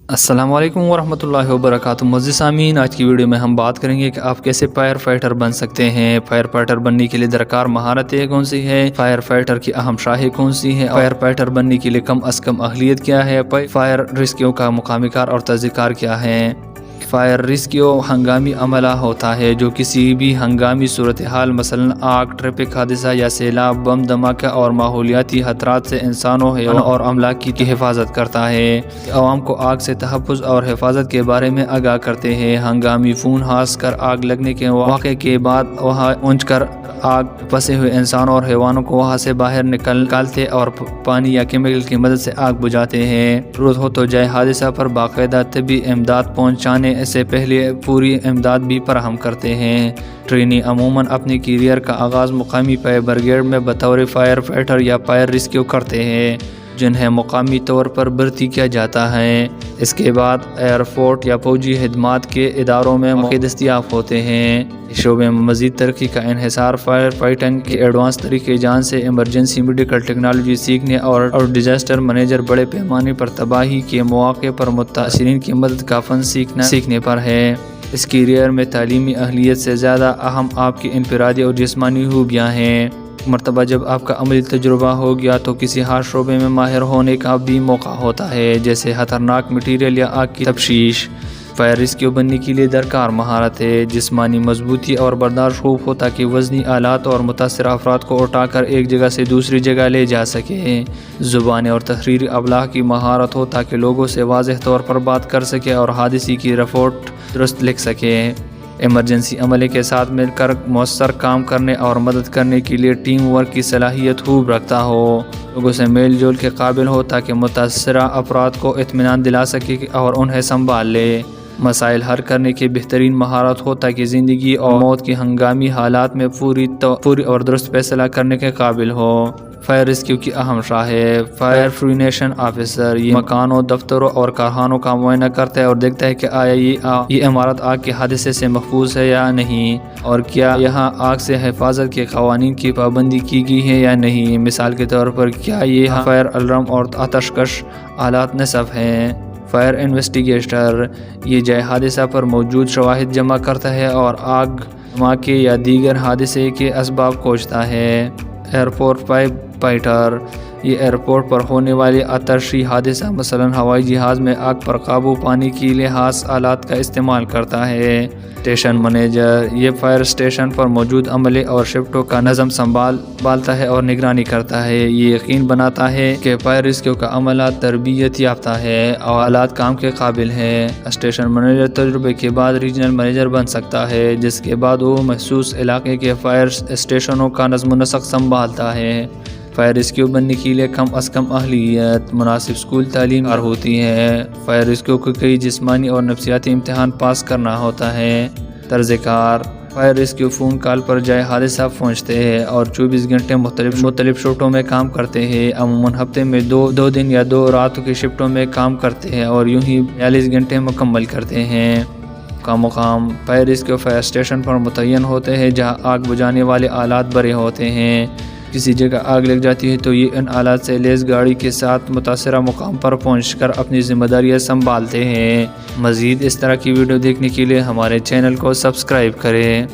السلام علیکم ورحمۃ اللہ وبرکاتہ۔ معزز سامعین، آج کی ویڈیو میں ہم بات کریں گے کہ آپ کیسے فائر فائٹر بن سکتے ہیں۔ فائر فائٹر بننے کے لیے درکار مہارتیں کون سی ہے، فائر فائٹر کی اہم شاخیں کون سی ہیں، فائر فائٹر بننے کے لیے کم از کم اہلیت کیا ہے، فائر ریسکیو کا مقامی کار اور طرز کار کیا ہے۔ فائر ریسکیو ہنگامی عملہ ہوتا ہے جو کسی بھی ہنگامی صورتحال مثلا آگ، ٹریفک حادثہ یا سیلاب، بم دھماکہ اور ماحولیاتی خطرات سے انسانوں، حیوانوں اور املاک کی حفاظت کرتا ہے۔ عوام کو آگ سے تحفظ اور حفاظت کے بارے میں آگاہ کرتے ہیں۔ ہنگامی فون ہاس کر آگ لگنے کے واقعے کے بعد وہاں پہنچ کر آگ پھنسے ہوئے انسانوں اور حیوانوں کو وہاں سے باہر نکالتے اور پانی یا کیمیکل کی مدد سے آگ بجھاتے ہیں۔ ضرورت ہو تو جائے حادثہ پر باقاعدہ طبی امداد پہنچانے سے پہلے پوری امداد بھی فراہم کرتے ہیں۔ ٹرینی عموماً اپنے کیریئر کا آغاز مقامی فائر بریگیڈ میں بطور فائر فائٹر یا فائر ریسکیو کرتے ہیں، جنہیں مقامی طور پر بھرتی کیا جاتا ہے۔ اس کے بعد ایئرپورٹ یا فوجی خدمات کے اداروں میں موقع دستیاب ہوتے ہیں۔ اس شعبے میں مزید ترقی کا انحصار فائر فائٹنگ کے ایڈوانس طریقہ جان سے ایمرجنسی میڈیکل ٹیکنالوجی سیکھنے اور ڈیزاسٹر مینیجر بڑے پیمانے پر تباہی کے مواقع پر متاثرین کی مدد کا فن سیکھنے پر ہے۔ اس کیریئر میں تعلیمی اہلیت سے زیادہ اہم آپ کی انفرادی اور جسمانی خوبیاں ہیں۔ مرتبہ جب آپ کا عملی تجربہ ہو گیا تو کسی خاص شعبے میں ماہر ہونے کا بھی موقع ہوتا ہے، جیسے خطرناک مٹیریل یا آگ کی تفتیش۔ فائر ریسکیو بننے کے لیے درکار مہارت ہے جسمانی مضبوطی اور برداشت خوب ہو تاکہ وزنی آلات اور متاثرہ افراد کو اٹھا کر ایک جگہ سے دوسری جگہ لے جا سکے۔ زبانی اور تحریری ابلاغ کی مہارت ہو تاکہ لوگوں سے واضح طور پر بات کر سکے اور حادثے کی رپورٹ درست لکھ سکے۔ ایمرجنسی عملے کے ساتھ مل کر مؤثر کام کرنے اور مدد کرنے کے لیے ٹیم ورک کی صلاحیت خوب رکھتا ہو۔ لوگوں سے میل جول کے قابل ہو تاکہ متاثرہ افراد کو اطمینان دلا سکے اور انہیں سنبھال لے۔ مسائل حل کرنے کی بہترین مہارت ہو تاکہ زندگی اور موت کے ہنگامی حالات میں پوری اور درست فیصلہ کرنے کے قابل ہو۔ فائر ریسکیو کی اہم شاخیں: فائر پریونیشن آفیسر، یہ مکانوں، دفتروں اور کارخانوں کا معائنہ کرتا ہے اور دیکھتا ہے کہ آیا یہ عمارت آگ کے حادثے سے محفوظ ہے یا نہیں، اور کیا یہاں آگ سے حفاظت کے قوانین کی پابندی کی گئی ہے یا نہیں۔ مثال کے طور پر کیا یہ فائر الارم اور آتش کش آلات نصب ہیں۔ فائر انویسٹیگیٹر، یہ جائے حادثہ پر موجود شواہد جمع کرتا ہے اور آگ، دھماکے یا دیگر حادثے کے اسباب کھوجتا ہے۔ ایئرپورٹ فائٹر، یہ ایئرپورٹ پر ہونے والے آتشی حادثہ مثلا ہوائی جہاز میں آگ پر قابو پانے کے لیے خاص آلات کا استعمال کرتا ہے۔ اسٹیشن مینیجر، یہ فائر اسٹیشن پر موجود عملے اور شفٹوں کا نظم سنبھالتا ہے اور نگرانی کرتا ہے۔ یہ یقین بناتا ہے کہ فائر ریسکیو کا عملہ تربیت یافتہ ہے اور آلات کام کے قابل ہے۔ اسٹیشن مینیجر تجربے کے بعد ریجنل مینیجر بن سکتا ہے، جس کے بعد وہ مخصوص علاقے کے فائر اسٹیشنوں کا نظم و نسق سنبھالتا ہے۔ فائر ریسکیو بننے کے لیے کم از کم اہلیت، مناسب اسکول تعلیم ہوتی ہے۔ فائر ریسکیو کو کئی جسمانی اور نفسیاتی امتحان پاس کرنا ہوتا ہے۔ طرز کار: فائر ریسکیو فون کال پر جائے حادثہ پہنچتے ہیں اور 24 گھنٹے مختلف شفٹوں میں کام کرتے ہیں۔ عموماً ہفتے میں دو دن یا 2 راتوں کی شفٹوں میں کام کرتے ہیں اور یوں ہی 42 گھنٹے مکمل کرتے ہیں۔ مقام: فائر ریسکیو فائر اسٹیشن پر متعین ہوتے ہیں جہاں آگ بجھانے والے آلات بھرے ہوتے ہیں۔ کسی جگہ آگ لگ جاتی ہے تو یہ ان آلات سے لیس گاڑی کے ساتھ متاثرہ مقام پر پہنچ کر اپنی ذمہ داریاں سنبھالتے ہیں۔ مزید اس طرح کی ویڈیو دیکھنے کے لیے ہمارے چینل کو سبسکرائب کریں۔